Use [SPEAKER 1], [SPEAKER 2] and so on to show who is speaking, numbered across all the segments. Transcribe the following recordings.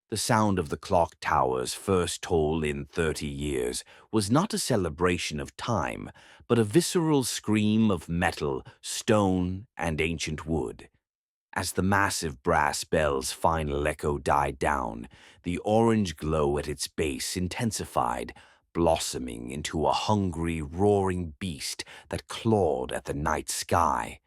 [SPEAKER 1] The sound of the clock tower's first toll in 30 years was not a celebration of time, but a visceral scream of metal, stone, and ancient wood. As the massive brass bell's final echo died down, the orange glow at its base intensified, blossoming into a hungry, roaring beast that clawed at the night sky.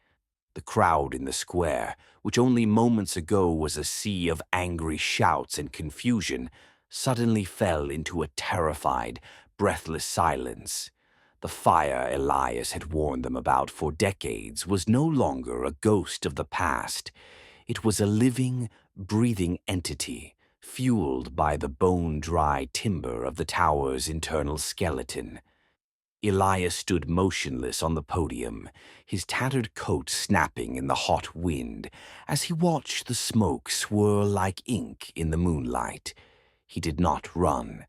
[SPEAKER 1] The crowd in the square, which only moments ago was a sea of angry shouts and confusion, suddenly fell into a terrified, breathless silence. The fire Elias had warned them about for decades was no longer a ghost of the past. It was a living, breathing entity, fueled by the bone-dry timber of the tower's internal skeleton. Elias stood motionless on the podium, his tattered coat snapping in the hot wind as he watched the smoke swirl like ink in the moonlight. He did not run.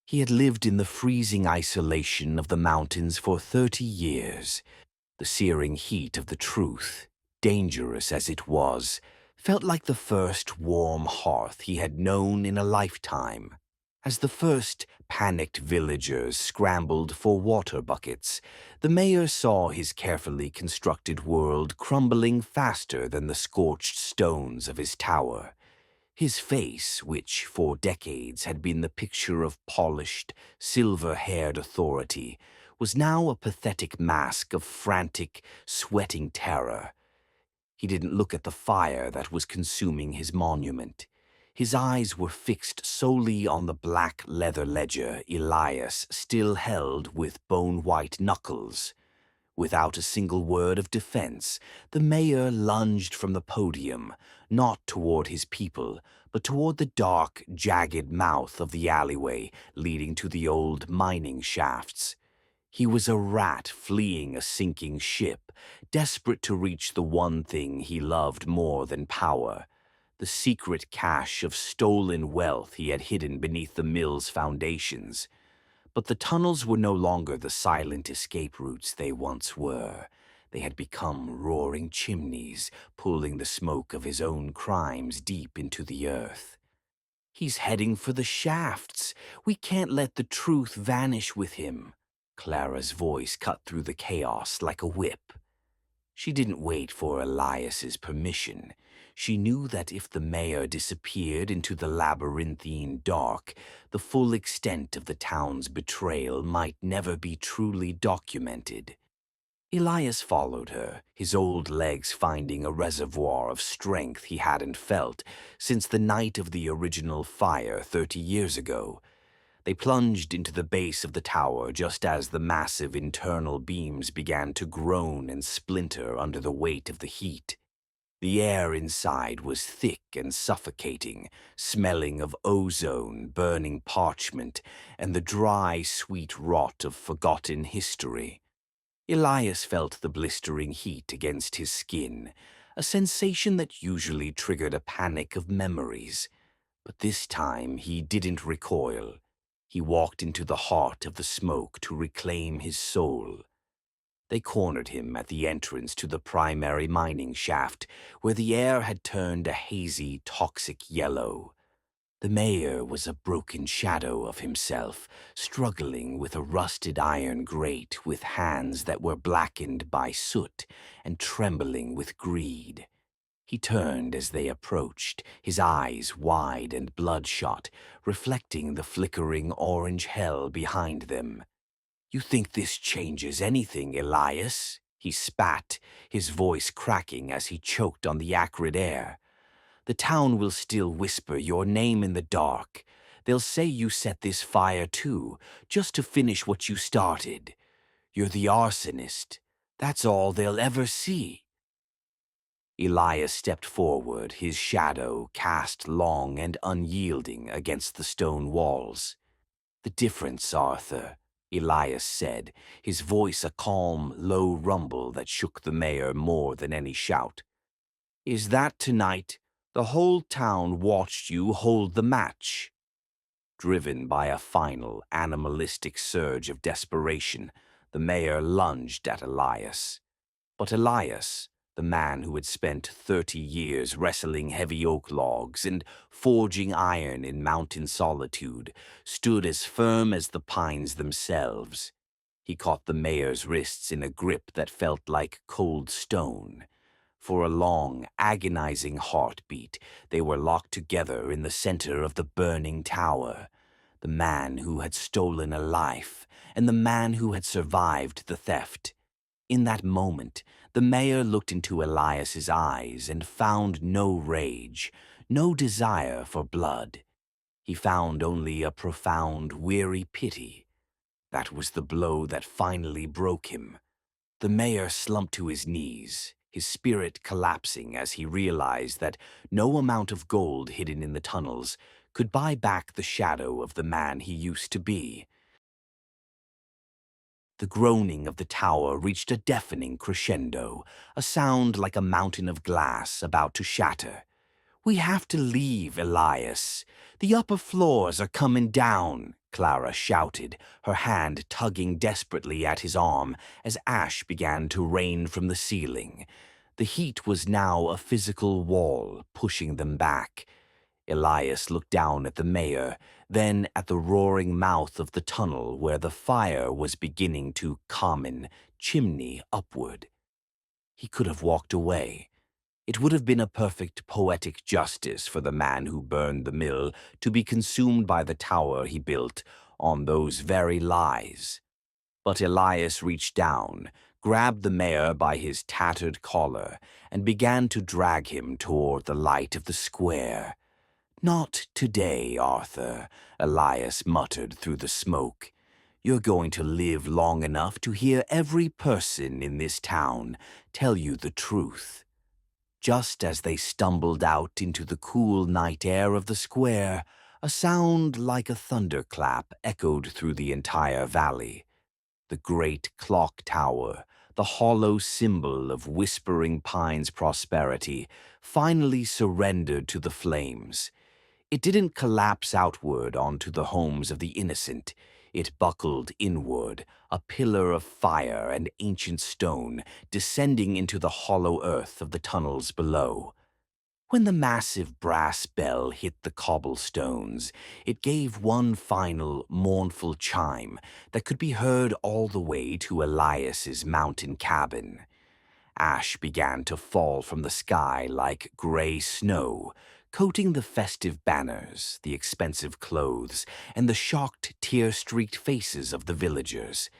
[SPEAKER 1] He had lived in the freezing isolation of the mountains for 30 years. The searing heat of the truth, dangerous as it was, felt like the first warm hearth he had known in a lifetime. As the first panicked villagers scrambled for water buckets, the mayor saw his carefully constructed world crumbling faster than the scorched stones of his tower. His face, which for decades had been the picture of polished, silver-haired authority, was now a pathetic mask of frantic, sweating terror. He didn't look at the fire that was consuming his monument. His eyes were fixed solely on the black leather ledger Elias still held with bone-white knuckles. Without a single word of defense, the mayor lunged from the podium, not toward his people, but toward the dark, jagged mouth of the alleyway leading to the old mining shafts. He was a rat fleeing a sinking ship, desperate to reach the one thing he loved more than power, the secret cache of stolen wealth he had hidden beneath the mill's foundations. But the tunnels were no longer the silent escape routes they once were. They had become roaring chimneys, pulling the smoke of his own crimes deep into the earth. "He's heading for the shafts. We can't let the truth vanish with him." Clara's voice cut through the chaos like a whip. She didn't wait for Elias's permission. She knew that if the mayor disappeared into the labyrinthine dark, the full extent of the town's betrayal might never be truly documented. Elias followed her, his old legs finding a reservoir of strength he hadn't felt since the night of the original fire 30 years ago. They plunged into the base of the tower just as the massive internal beams began to groan and splinter under the weight of the heat. The air inside was thick and suffocating, smelling of ozone, burning parchment, and the dry, sweet rot of forgotten history. Elias felt the blistering heat against his skin, a sensation that usually triggered a panic of memories. But this time he didn't recoil. He walked into the heart of the smoke to reclaim his soul. They cornered him at the entrance to the primary mining shaft, where the air had turned a hazy, toxic yellow. The mayor was a broken shadow of himself, struggling with a rusted iron grate with hands that were blackened by soot and trembling with greed. He turned as they approached, his eyes wide and bloodshot, reflecting the flickering orange hell behind them. "You think this changes anything, Elias?" He spat, his voice cracking as he choked on the acrid air. "The town will still whisper your name in the dark. They'll say you set this fire too, just to finish what you started. You're the arsonist. That's all they'll ever see." Elias stepped forward, his shadow cast long and unyielding against the stone walls. "The difference, Arthur," Elias said, his voice a calm, low rumble that shook the mayor more than any shout, "is that tonight the whole town watched you hold the match." Driven by a final, animalistic surge of desperation, the mayor lunged at Elias. But Elias, The man who had spent 30 years wrestling heavy oak logs and forging iron in mountain solitude stood as firm as the pines themselves. He caught the mayor's wrists in a grip that felt like cold stone. For a long, agonizing heartbeat, they were locked together in the center of the burning tower. The man who had stolen a life, and the man who had survived the theft. In that moment, the mayor looked into Elias's eyes and found no rage, no desire for blood. He found only a profound, weary pity. That was the blow that finally broke him. The mayor slumped to his knees, his spirit collapsing as he realized that no amount of gold hidden in the tunnels could buy back the shadow of the man he used to be. The groaning of the tower reached a deafening crescendo, a sound like a mountain of glass about to shatter. "We have to leave, Elias. The upper floors are coming down," Clara shouted, her hand tugging desperately at his arm as ash began to rain from the ceiling. The heat was now a physical wall, pushing them back. Elias looked down at the mayor, then at the roaring mouth of the tunnel where the fire was beginning to common, chimney upward. He could have walked away. It would have been a perfect poetic justice for the man who burned the mill to be consumed by the tower he built on those very lies. But Elias reached down, grabbed the mayor by his tattered collar, and began to drag him toward the light of the square. "Not today, Arthur," Elias muttered through the smoke. "You're going to live long enough to hear every person in this town tell you the truth." Just as they stumbled out into the cool night air of the square, a sound like a thunderclap echoed through the entire valley. The Great Clocktower, the hollow symbol of Whispering Pine's prosperity, finally surrendered to the flames. It didn't collapse outward onto the homes of the innocent. It buckled inward, a pillar of fire and ancient stone, descending into the hollow earth of the tunnels below. When the massive brass bell hit the cobblestones, it gave one final, mournful chime that could be heard all the way to Elias's mountain cabin. Ash began to fall from the sky like gray snow, coating the festive banners, the expensive clothes, and the shocked, tear-streaked faces of the villagers.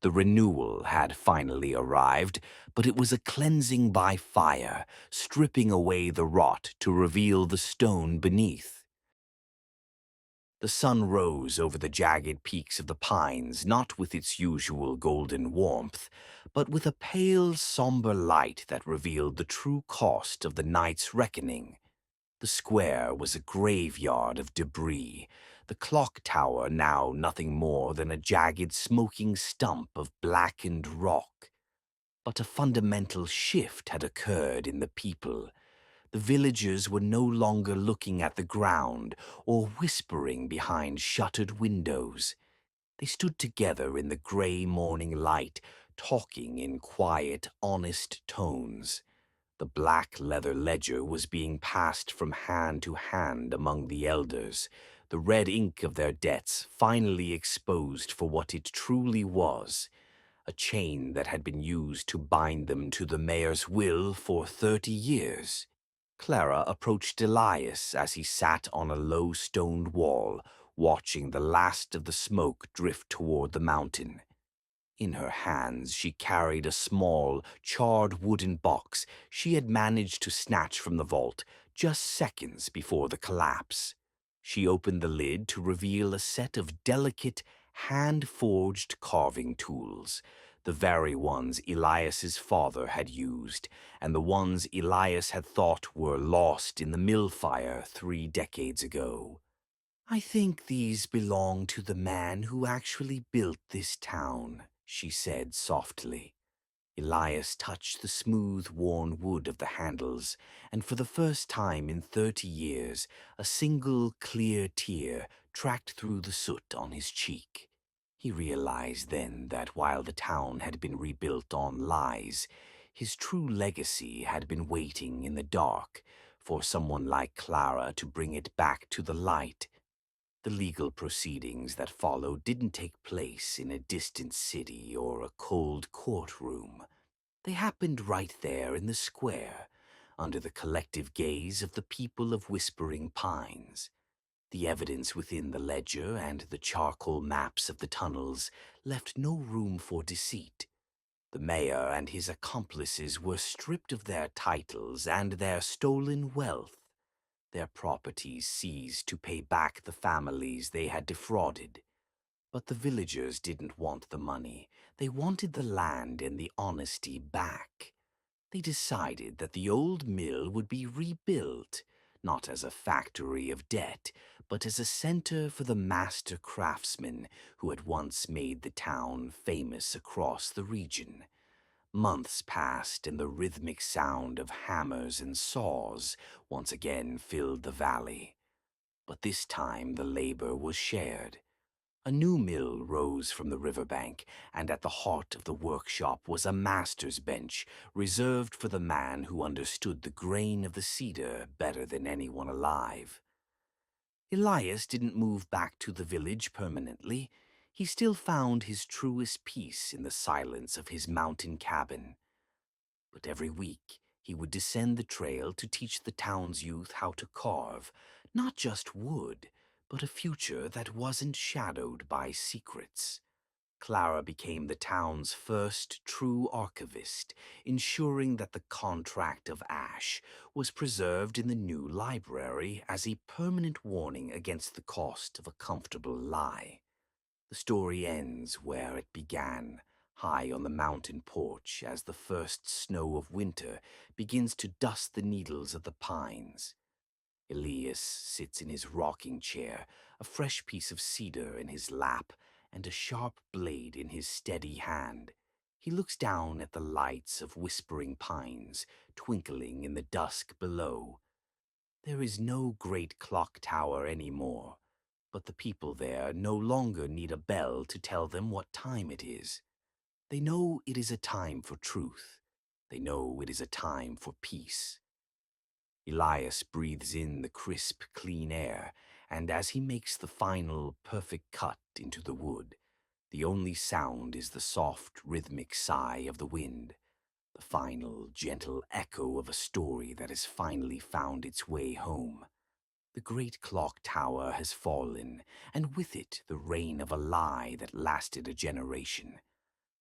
[SPEAKER 1] The renewal had finally arrived, but it was a cleansing by fire, stripping away the rot to reveal the stone beneath. The sun rose over the jagged peaks of the pines, not with its usual golden warmth, but with a pale, somber light that revealed the true cost of the night's reckoning. The square was a graveyard of debris, the clock tower now nothing more than a jagged, smoking stump of blackened rock. But a fundamental shift had occurred in the people. The villagers were no longer looking at the ground or whispering behind shuttered windows. They stood together in the gray morning light, talking in quiet, honest tones. The black leather ledger was being passed from hand to hand among the elders, the red ink of their debts finally exposed for what it truly was, a chain that had been used to bind them to the mayor's will for 30 years. Clara approached Elias as he sat on a low stoned wall, watching the last of the smoke drift toward the mountain. In her hands she carried a small, charred wooden box she had managed to snatch from the vault just seconds before the collapse. She opened the lid to reveal a set of delicate, hand-forged carving tools, the very ones Elias's father had used, and the ones Elias had thought were lost in the mill fire 3 decades ago. "I think these belong to the man who actually built this town," she said softly. Elias touched the smooth, worn wood of the handles, and for the first time in 30 years, a single clear tear tracked through the soot on his cheek. He realized then that while the town had been rebuilt on lies, His true legacy had been waiting in the dark for someone like Clara to bring it back to the light. The legal proceedings that followed didn't take place in a distant city or a cold courtroom. They happened right there in the square, under the collective gaze of the people of Whispering Pines. The evidence within the ledger and the charcoal maps of the tunnels left no room for deceit. The mayor and his accomplices were stripped of their titles and their stolen wealth, their properties seized to pay back the families they had defrauded. But the villagers didn't want the money. They wanted the land and the honesty back. They decided that the old mill would be rebuilt, not as a factory of debt, but as a center for the master craftsmen who had once made the town famous across the region. Months passed, and the rhythmic sound of hammers and saws once again filled the valley. But this time the labor was shared. A new mill rose from the riverbank, and at the heart of the workshop was a master's bench reserved for the man who understood the grain of the cedar better than anyone alive. Elias didn't move back to the village permanently. He still found his truest peace in the silence of his mountain cabin. But every week he would descend the trail to teach the town's youth how to carve, not just wood, but a future that wasn't shadowed by secrets. Clara became the town's first true archivist, ensuring that the contract of ash was preserved in the new library as a permanent warning against the cost of a comfortable lie. The story ends where it began, high on the mountain porch as the first snow of winter begins to dust the needles of the pines. Elias sits in his rocking chair, a fresh piece of cedar in his lap and a sharp blade in his steady hand. He looks down at the lights of Whispering Pines twinkling in the dusk below. There is no great clock tower anymore, but the people there no longer need a bell to tell them what time it is. They know it is a time for truth. They know it is a time for peace. Elias breathes in the crisp, clean air, and as he makes the final, perfect cut into the wood, the only sound is the soft, rhythmic sigh of the wind, the final, gentle echo of a story that has finally found its way home. The great clock tower has fallen, and with it the reign of a lie that lasted a generation.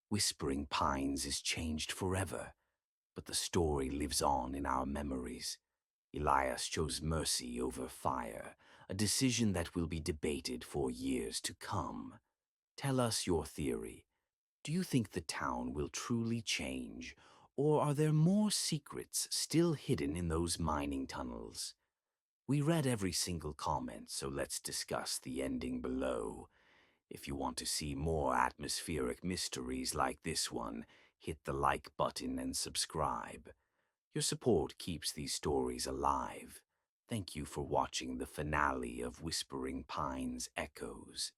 [SPEAKER 1] Whispering Pines is changed forever, but the story lives on in our memories. Elias chose mercy over fire, a decision that will be debated for years to come. Tell us your theory. Do you think the town will truly change, or are there more secrets still hidden in those mining tunnels? We read every single comment, so let's discuss the ending below. If you want to see more atmospheric mysteries like this one, hit the like button and subscribe. Your support keeps these stories alive. Thank you for watching the finale of Whispering Pines Echoes.